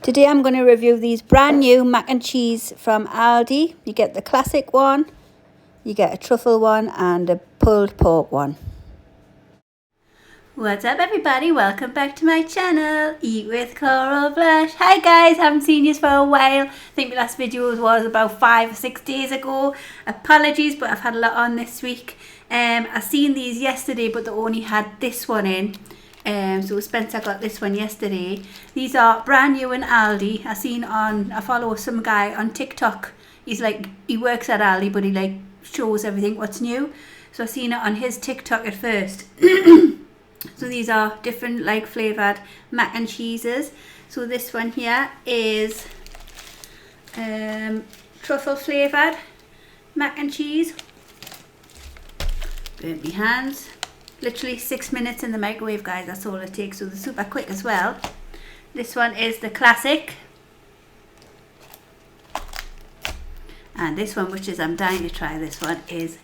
Today I'm going to review these brand new mac and cheese from Aldi. You get the classic one, you get a truffle one and a pulled pork one. What's up everybody, welcome back to my channel, Eat with Coral Blush. Hi guys, haven't seen you for a while. I think my last video was about 5 or 6 days ago. Apologies, but I've had a lot on this week. I seen these yesterday, but they only had this one in. So Spencer got this one yesterday. These are brand new in Aldi. I follow some guy on TikTok. He works at Aldi, but he shows everything what's new. So I seen it on his TikTok at first. So these are different flavoured mac and cheeses. So this one here is truffle flavoured mac and cheese. Burnt my hands. Literally 6 minutes in the microwave, guys. That's all it takes. So they're super quick as well. This one is the classic. And this one, which is I'm dying to try this one, is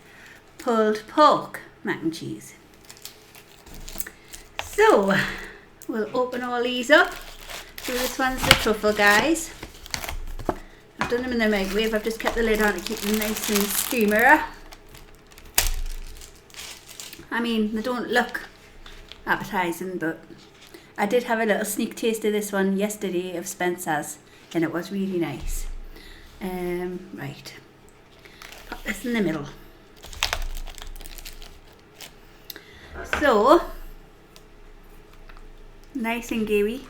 pulled pork mac and cheese. So we'll open all these up. So this one's the truffle, guys. I've done them in the microwave. I've just kept the lid on to keep them nice and steamer. I mean, they don't look appetizing, but I did have a little sneak taste of this one yesterday of Spencer's, and it was really nice. Right, pop this in the middle. So, nice and gooey.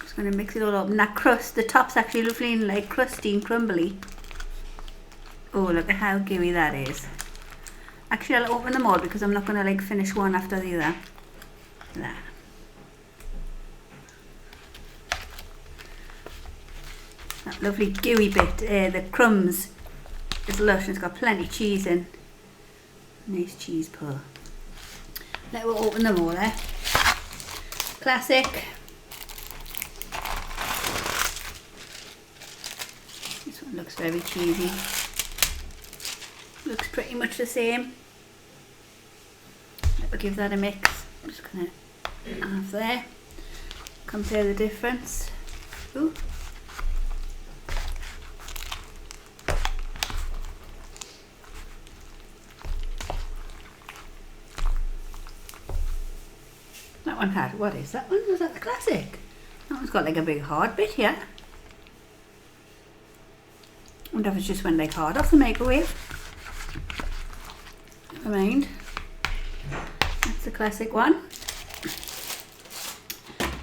Just going to mix it all up. And that crust, the top's actually looking crusty and crumbly. Oh, look at how gooey that is. Actually, I'll open them all because I'm not going to finish one after the other. There. That lovely gooey bit, the crumbs, is lush and it's got plenty of cheese in. Nice cheese pull. Let's open them all, eh? Classic. This one looks very cheesy. Looks pretty much the same. Let me give that a mix. I'm just going to have there. Compare the difference. Ooh. That one had, what is that one? Was that the classic? That one's got a big hard bit here. I wonder if it's just went hard off the microwave. Never mind. That's the classic one.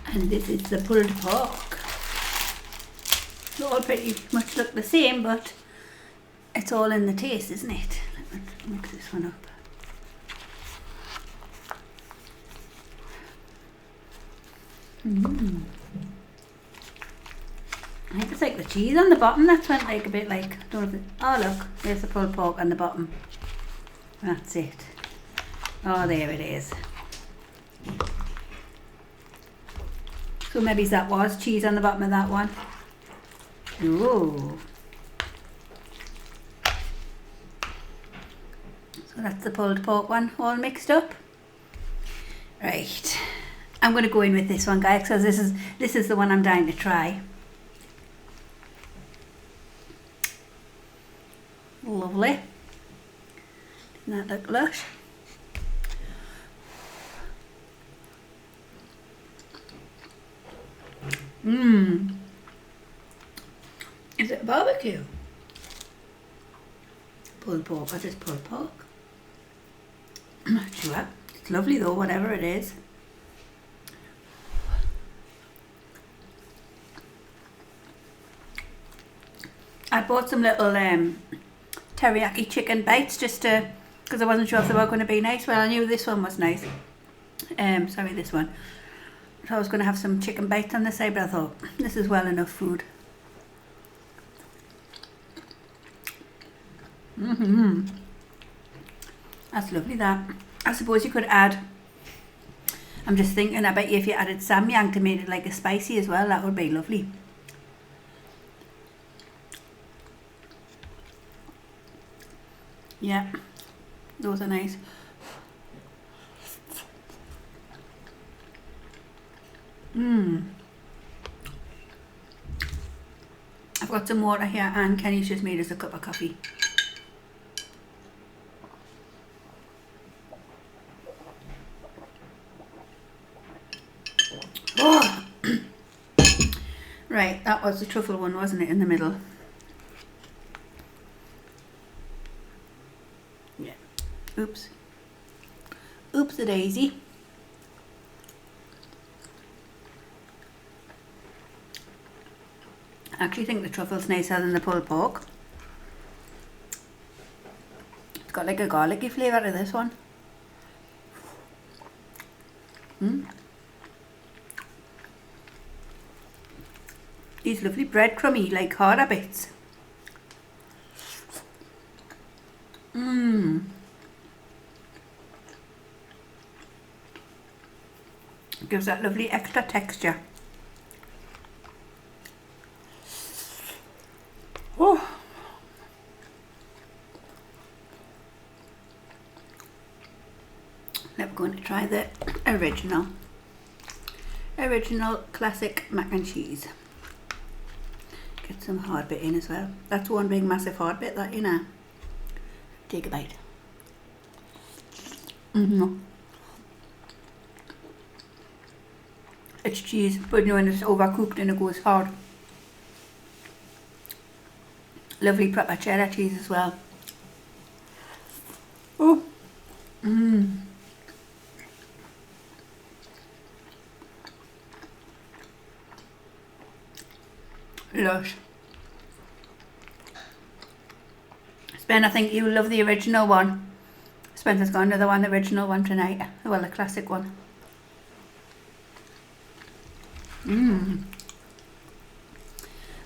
And this is the pulled pork. They all pretty much look the same, but it's all in the taste, isn't it? Let me mix this one up. I think it's the cheese on the bottom that's went a bit don't know if it, oh look, there's the pulled pork on the bottom. That's it. Oh, there it is. So maybe that was cheese on the bottom of that one. Ooh. So that's the pulled pork one all mixed up. Right. I'm going to go in with this one, guys, because this is the one I'm dying to try. Lovely. Doesn't that look lush? Is it barbecue? Pulled pork, or just pulled pork? I'm not sure. It's lovely though, whatever it is. I bought some little teriyaki chicken bites just to, because I wasn't sure if they were going to be nice. Well, I knew this one was nice. Sorry, this one. So I was going to have some chicken bites on the side, but I thought this is well enough food. That's lovely, that. I suppose you could add, I'm just thinking, I bet you if you added samyang to make it a spicy as well, that would be lovely. Yeah, those are nice. got some water here, and Kenny's just made us a cup of coffee. Oh! Right, that was the truffle one, wasn't it, in the middle? Yeah. Oops. Oops-a-daisy. I actually think the truffle's nicer than the pulled pork. It's got like a garlicky flavour to this one. These lovely breadcrumby, like harder bits. It gives that lovely extra texture. Oh. Now we're going to try the original classic mac and cheese. Get some hard bit in as well. That's one big massive hard bit, that, you know. Take a bite. It's cheese, but you know, when it's overcooked and it goes hard. Lovely proper cheddar cheese as well. Oh. Lush. Spen, I think you love the original one. Spencer's got another one, the original one tonight. Well, the classic one. I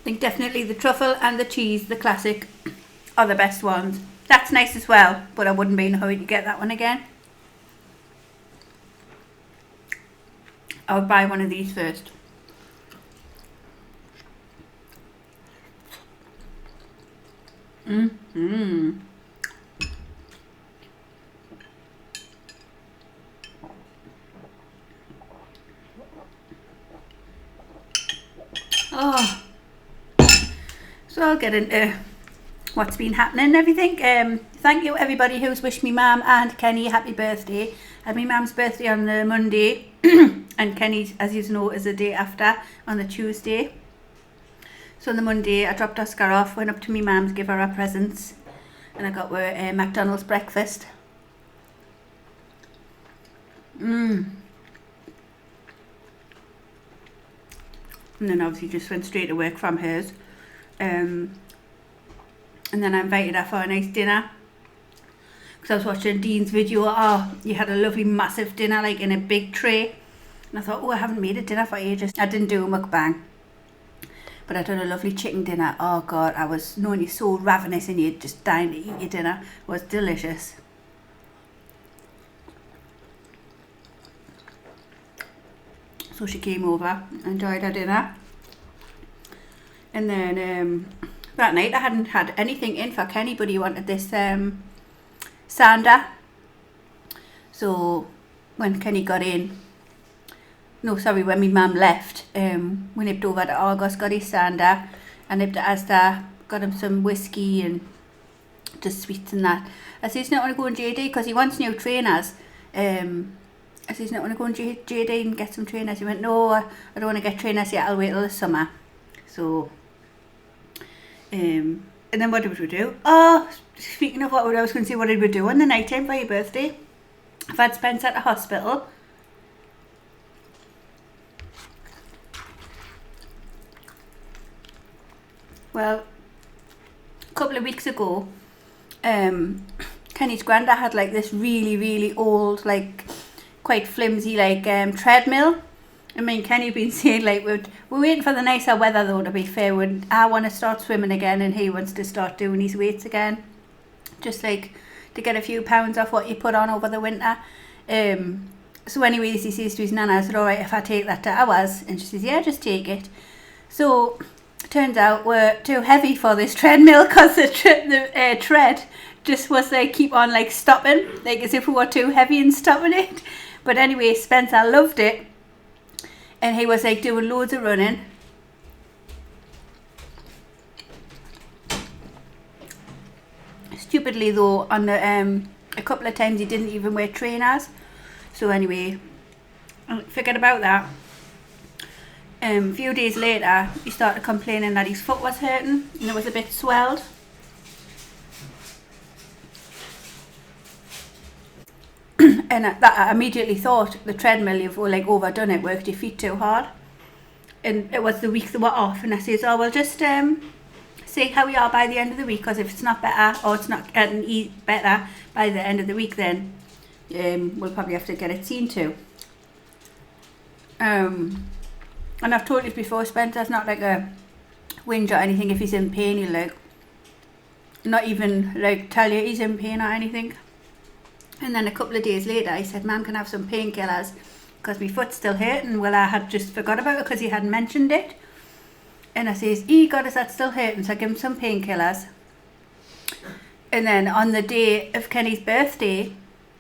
think definitely the truffle and the cheese, the classic, are the best ones. That's nice as well, but I wouldn't be in a hurry to get that one again. I would buy one of these first. Oh, so I'll get into what's been happening and everything. Thank you everybody who's wished me mum and Kenny a happy birthday. I had my mum's birthday on the Monday and Kenny's, as you know, is the day after, on the Tuesday. So on the Monday I dropped Oscar off, went up to my mum's, give her her presents, and I got her McDonald's breakfast. And then obviously just went straight to work from hers. And then I invited her for a nice dinner. Because I was watching Dean's video. Oh, you had a lovely massive dinner, like in a big tray. And I thought, oh, I haven't made a dinner for ages. I didn't do a mukbang. But I done a lovely chicken dinner. Oh God, I was knowing you're so ravenous and you're just dying to eat your dinner. It was delicious. So she came over, enjoyed her dinner. And then that night I hadn't had anything in for Kenny, but he wanted this sander. So when Kenny got in, when my mum left, we nipped over to Argos, got his sander. I nipped to Asda, got him some whiskey and just sweets and that. I said he's not going to go on JD because he wants new trainers. I said he's not going to go on JD and get some trainers. He went, no, I don't want to get trainers yet, I'll wait till the summer. So, and then what did we do? Oh, speaking of what I was going to say, what did we do on the night time for your birthday? I've had Spencer at the hospital. Well, a couple of weeks ago, Kenny's granddad had like this really, really old, like quite flimsy, like treadmill. I mean, Kenny had been saying like we're waiting for the nicer weather though, to be fair. When I want to start swimming again and he wants to start doing his weights again, just like to get a few pounds off what you put on over the winter. So anyways, he says to his nana, I said, alright, if I take that to ours? And she says, yeah, just take it. So turns out we're too heavy for this treadmill because the tread just was like keep on like stopping, like as if we were too heavy and stopping it. But anyway, Spencer loved it and he was like doing loads of running. stupidly though, on the a couple of times he didn't even wear trainers. So anyway, forget about that. A few days later, he started complaining that his foot was hurting and it was a bit swelled. And that I immediately thought the treadmill, you've like overdone it, worked your feet too hard. And it was the week they were off, and I says, oh, well, just see how we are by the end of the week, because if it's not better, or it's not getting better by the end of the week, then we'll probably have to get it seen to. And I've told you before, Spencer's not like a whinge or anything. If he's in pain, he'll like not even like tell you he's in pain or anything. And then a couple of days later, I said, Mum, can I have some painkillers because my foot's still hurting? Well, I had just forgot about it because he hadn't mentioned it. And I says, God, is that still hurting? So I give him some painkillers. And then on the day of Kenny's birthday,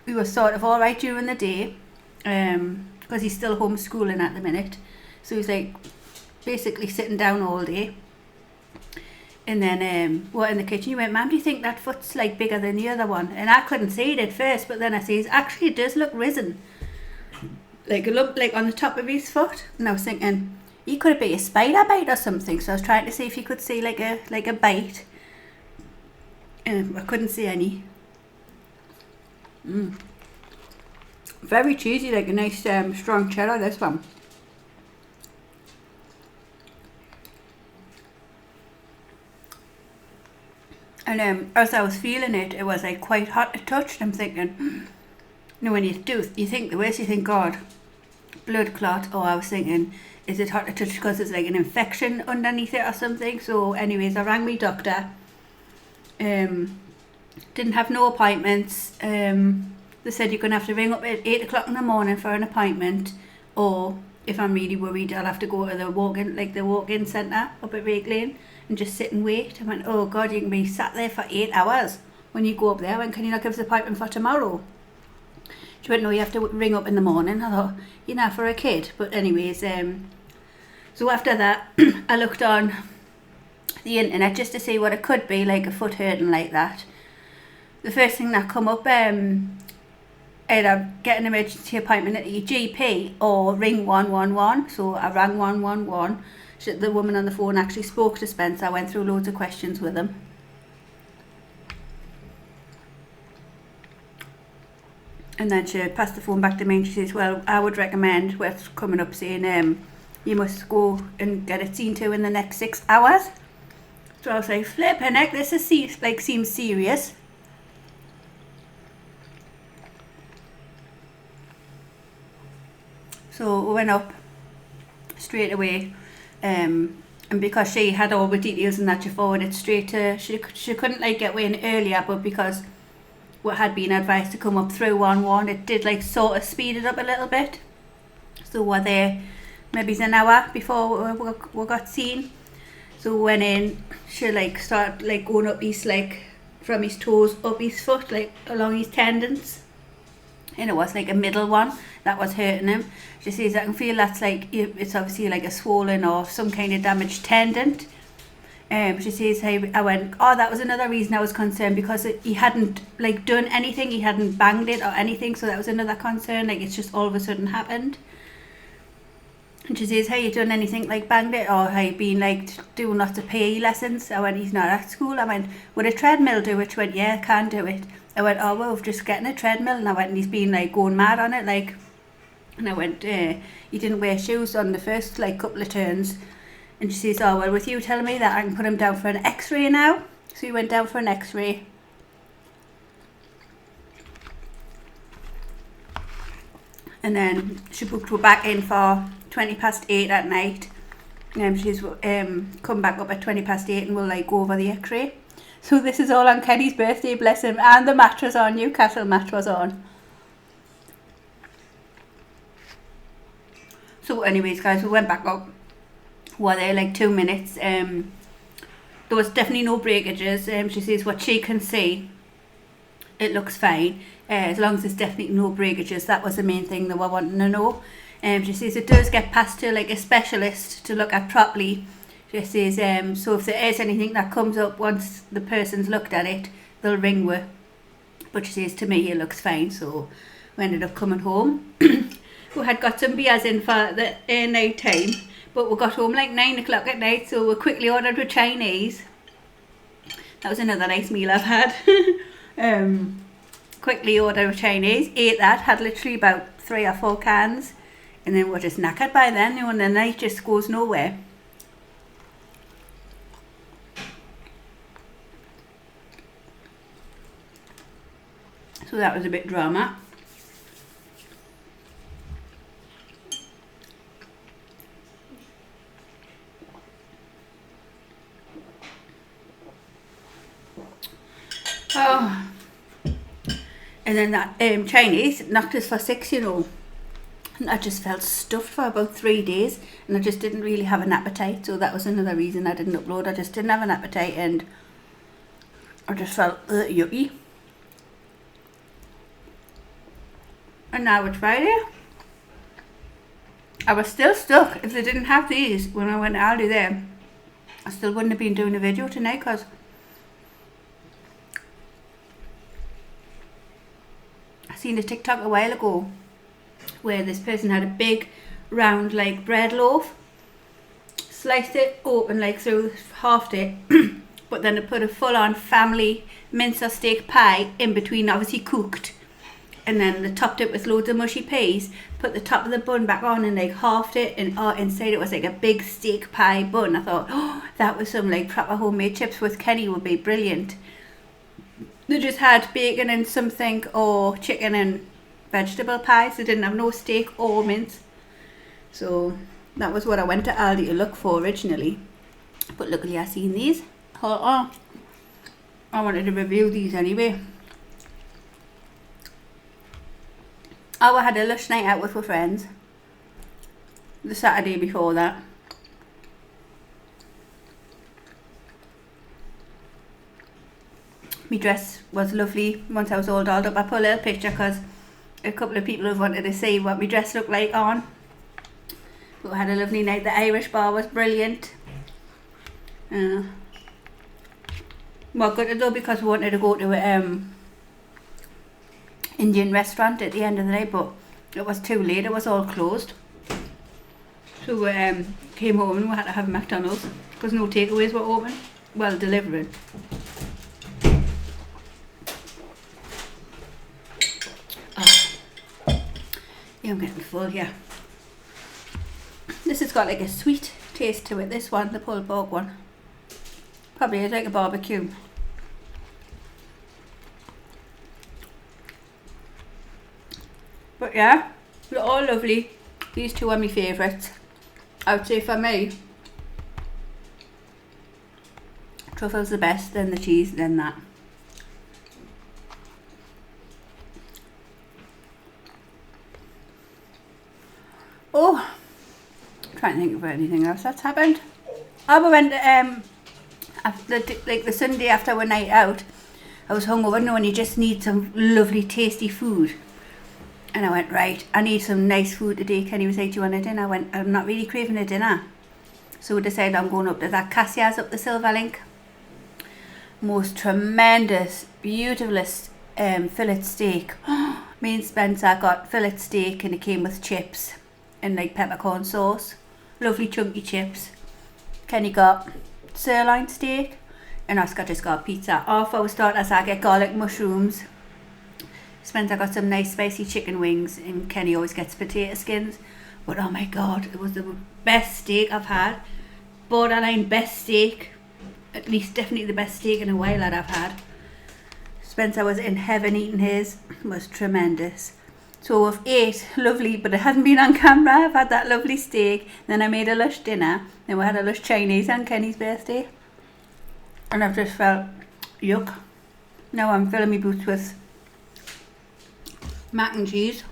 we were sort of all right during the day, because he's still homeschooling at the minute. So he's like basically sitting down all day. And then we're in the kitchen. He went, Mum, do you think that foot's like bigger than the other one? And I couldn't see it at first, but then I says, actually it does look risen. Like it looked like on the top of his foot. And I was thinking, he could have been a spider bite or something. So I was trying to see if you could see like a bite. I couldn't see any. Very cheesy, like a nice strong cheddar, this one. And as I was feeling it, it was like quite hot to touch. And I'm thinking, you know, when you do, you think the worst, you think, God, blood clot. Or I was thinking, is it hot to touch because there's like an infection underneath it or something? So anyways, I rang my doctor. Didn't have no appointments. They said you're going to have to ring up at 8 o'clock in the morning for an appointment. Or if I'm really worried, I'll have to go to the walk-in centre up at Rake Lane and just sit and wait. I went, oh God, you can be sat there for 8 hours when you go up there. I went, can you not give us an appointment for tomorrow? She went, no, you have to ring up in the morning. I thought, you know, for a kid. But anyways, so after that, I looked on the internet just to see what it could be, like a foot hurting like that. The first thing that come up, either get an emergency appointment at your GP or ring 111. So I rang 111. The woman on the phone actually spoke to Spencer. I went through loads of questions with him. And then she passed the phone back to me and she says, well, I would recommend what's coming up saying you must go and get it seen to in the next 6 hours. So I was like, flipping heck, this is seems serious. So we went up straight away. And because she had all the details and that, she forwarded straight to, she couldn't like get in earlier, but because we had been advised to come up through 1-1, it did like sort of speed it up a little bit. So we're there maybe an hour before we got seen. So we went in, she like started like going up his, like from his toes up his foot, like along his tendons. And it was like a middle one that was hurting him. She says, I can feel that's like, it's obviously like a swollen or some kind of damaged tendon. She says, hey, I went, oh, that was another reason I was concerned, because he hadn't like done anything, he hadn't banged it or anything, so that was another concern, like it's just all of a sudden happened. And she says, have you done anything like banged it, or have you been like doing lots of PE lessons? I went, he's not at school. I went, would a treadmill do it? She went, yeah, I can do it. I went, oh, well, we've just getting a treadmill. And I went, and he's been like going mad on it, like. And I went, he didn't wear shoes on the first like couple of turns. And she says, oh, well, with you telling me that, I can put him down for an x-ray now. So he went down for an x-ray. And then she booked her back in for 8:20 at night. She's come back up at 8:20 and we'll like go over the x-ray. So this is all on Kenny's birthday, bless him. And the match was on, Newcastle match was on. So anyways, guys, we went back up. We were there like 2 minutes. There was definitely no breakages. She says what she can see, it looks fine. As long as there's definitely no breakages. That was the main thing they were wanting to know. She says it does get passed to like a specialist to look at properly. She says, so if there is anything that comes up once the person's looked at it, they'll ring we. But she says to me it looks fine, so we ended up coming home. We had got some beers in for the night time, but we got home like 9 o'clock at night, so we quickly ordered with Chinese. That was another nice meal I've had. Quickly ordered with Chinese, ate that, had literally about 3 or 4 cans, and then we're just knackered by then, you know, and the night just goes nowhere. So that was a bit drama. Oh, and then that Chinese knocked us for 6, you know, and I just felt stuffed for about 3 days, and I just didn't really have an appetite, so that was another reason I didn't upload. I just didn't have an appetite, and I just felt yucky. And now it's Friday. I was still stuck. If they didn't have these when I went to Aldi there, I still wouldn't have been doing a video tonight, because I seen a TikTok a while ago where this person had a big round like bread loaf, sliced it open like through, halved it, but then they put a full on family mincer steak pie in between, obviously cooked, and then they topped it with loads of mushy peas, put the top of the bun back on and like halved it, and inside it was like a big steak pie bun. I thought, oh, that was some like proper homemade chips with Kenny would be brilliant. They just had bacon and something, or chicken and vegetable pies. They didn't have no steak or mince. So that was what I went to Aldi to look for originally. But luckily I seen these. I wanted to review these anyway. Oh, I had a lush night out with my friends the Saturday before that. My dress was lovely. Once I was all dolled up, I put a little picture because a couple of people have wanted to see what my dress looked like on. But we had a lovely night. The Irish bar was brilliant. Well, good though, because we wanted to go to a Indian restaurant at the end of the night, but it was too late. It was all closed. So we came home and we had to have McDonald's because no takeaways were open. Well, delivering. Yeah, I'm getting full here. This has got like a sweet taste to it, this one, the pulled pork one. Probably is like a barbecue. But yeah, they're all lovely. These two are my favourites. I would say for me, truffle's the best, then the cheese, then that. Oh, I'm trying to think of anything else that's happened. Oh, we went after, like the Sunday after our night out. I was hungover, and you just need some lovely tasty food. And I went, right, I need some nice food today. Kenny was like, do you want a dinner? I went, I'm not really craving a dinner. So we decided I'm going up to that Cassia's up the Silverlink. Most tremendous, beautifulest fillet steak. Me and Spencer got fillet steak, and it came with chips and like peppercorn sauce. Lovely chunky chips. Kenny got sirloin steak, and Oscar just got pizza. Off our starters, I get garlic mushrooms. Spencer got some nice spicy chicken wings, and Kenny always gets potato skins. But oh my god, it was the best steak I've had. Borderline best steak. At least definitely the best steak in a while that I've had. Spencer was in heaven eating his. It was tremendous. So we've ate lovely, but it hasn't been on camera. I've had that lovely steak, then I made a lush dinner, then we had a lush Chinese on Kenny's birthday. And I've just felt yuck. Now I'm filling my boots with mac and cheese.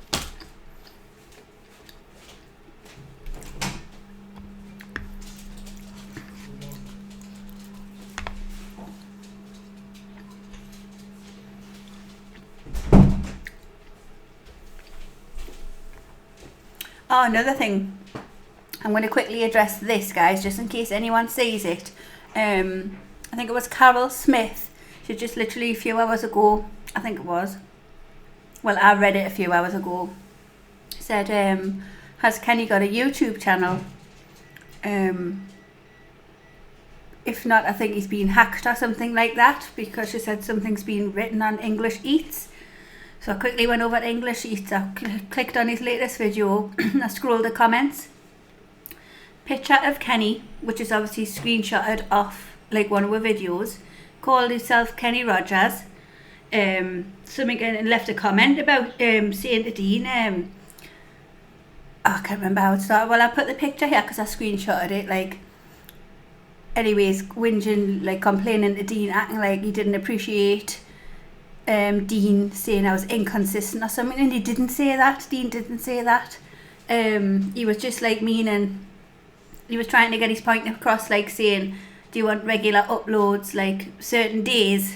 Oh, another thing. I'm going to quickly address this, guys, just in case anyone sees it. I think it was Carol Smith. So just literally a few hours ago, I think it was. Well, I read it a few hours ago. Said, has Kenny got a YouTube channel? If not, I think he's been hacked or something like that, because she said something's been written on English Eats. So I quickly went over to English Eats. I clicked on his latest video. I scrolled the comments. Picture of Kenny, which is obviously screenshotted off like one of our videos, called himself Kenny Rogers. Something, and left a comment about saying to Dean, I can't remember how it started. Well, I put the picture here because I screenshotted it. Like, anyways, whinging, like complaining to Dean, acting like he didn't appreciate Dean, saying I was inconsistent or something, and he didn't say that. Dean didn't say that. He was just like meaning, he was trying to get his point across, like saying, do you want regular uploads like certain days?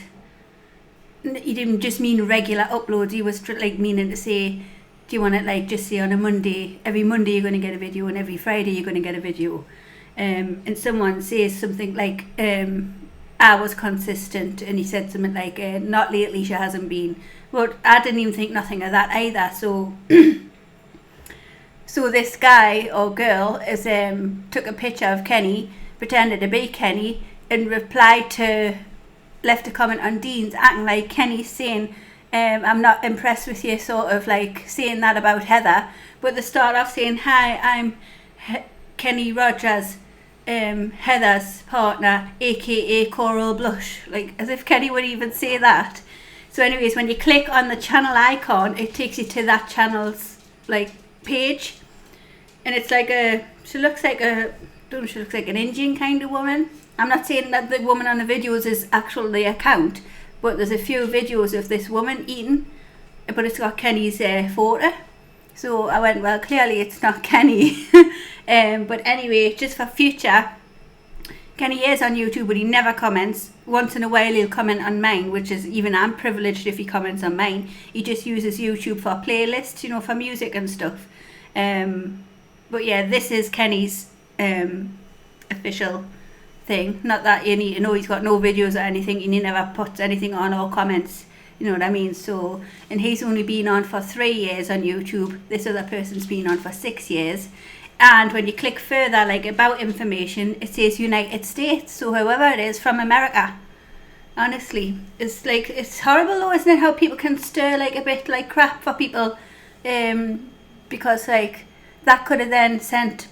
He didn't just mean regular uploads, he was like meaning to say, do you want it like just say on a Monday, every Monday you're going to get a video, and every Friday you're going to get a video. And someone says something like, I was consistent, and he said something like, not lately, she hasn't been. But I didn't even think nothing of that either. So so this guy or girl is took a picture of Kenny, pretended to be Kenny, and left a comment on Dean's, acting like Kenny's saying, I'm not impressed with you, sort of like saying that about Heather. But they start off saying, hi, I'm Kenny Rogers, Heather's partner, aka Coral Blush, like as if Kenny would even say that. So anyways, when you click on the channel icon, it takes you to that channel's like page, and it's like she looks like an Indian kind of woman. I'm not saying that the woman on the videos is actually the account, but there's a few videos of this woman eating, but it's got Kenny's photo. So I went, well, clearly it's not Kenny. But anyway, just for future, Kenny is on YouTube, but he never comments. Once in a while he'll comment on mine, which is, even I'm privileged if he comments on mine. He just uses YouTube for playlists, you know, for music and stuff. But yeah, this is Kenny's official thing. Not that you need to know he's got no videos or anything, and he never puts anything on or comments. You know what I mean? So, and he's only been on for 3 years on YouTube. This other person's been on for 6 years. And when you click further, like about information, it says United States. So whoever it is from America. Honestly, it's like, it's horrible though, isn't it? How people can stir like a bit like crap for people. Because like that could have then sent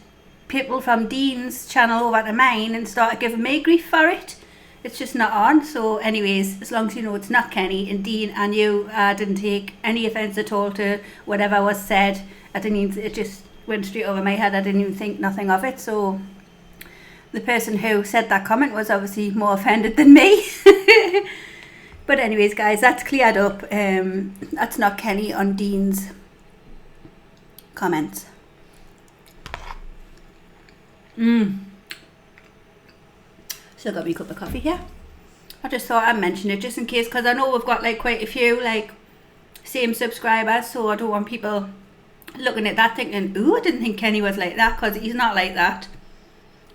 people from Dean's channel over to mine and started giving me grief for it. It's just not on. So anyways, as long as you know it's not Kenny, and Dean and you didn't take any offence at all to whatever was said. I didn't even, it just went straight over my head. I didn't even think nothing of it. So the person who said that comment was obviously more offended than me. But anyways guys, that's cleared up. That's not Kenny on Dean's comments. Still got me a cup of coffee here. I just thought I'd mention it just in case, because I know we've got like quite a few like same subscribers, so I don't want people looking at that thinking, ooh, I didn't think Kenny was like that, because he's not like that.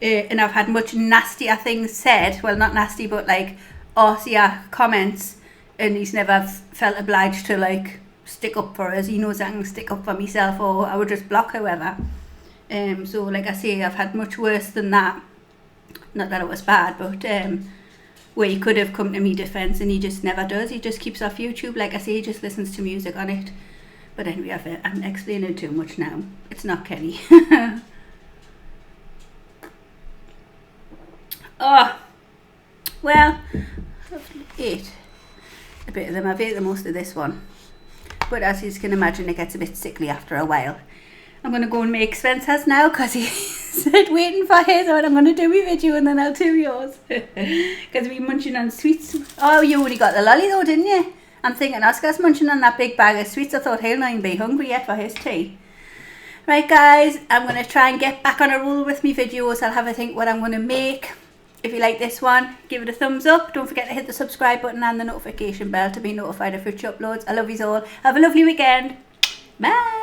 And I've had much nastier things said, well, not nasty, but like arsier comments, and he's never felt obliged to like stick up for us. He knows I can stick up for myself, or I would just block whoever. So like I say, I've had much worse than that. Not that it was bad, but where he could have come to me defence, and he just never does. He just keeps off YouTube. Like I say, he just listens to music on it. But anyway, I'm explaining too much now. It's not Kenny. Oh, well, I've ate a bit of them. I've ate the most of this one. But as you can imagine, it gets a bit sickly after a while. I'm going to go and make Spencer's now, because he said waiting for his, and I'm going to do my video and then I'll do yours. Because we're munching on sweets. Oh, you only got the lolly though, didn't you? I'm thinking Oscar's munching on that big bag of sweets. I thought he'll not even be hungry yet for his tea. Right guys, I'm going to try and get back on a roll with my videos. I'll have a think what I'm going to make. If you like this one, give it a thumbs up. Don't forget to hit the subscribe button and the notification bell to be notified of future uploads. I love you all. Have a lovely weekend. Bye.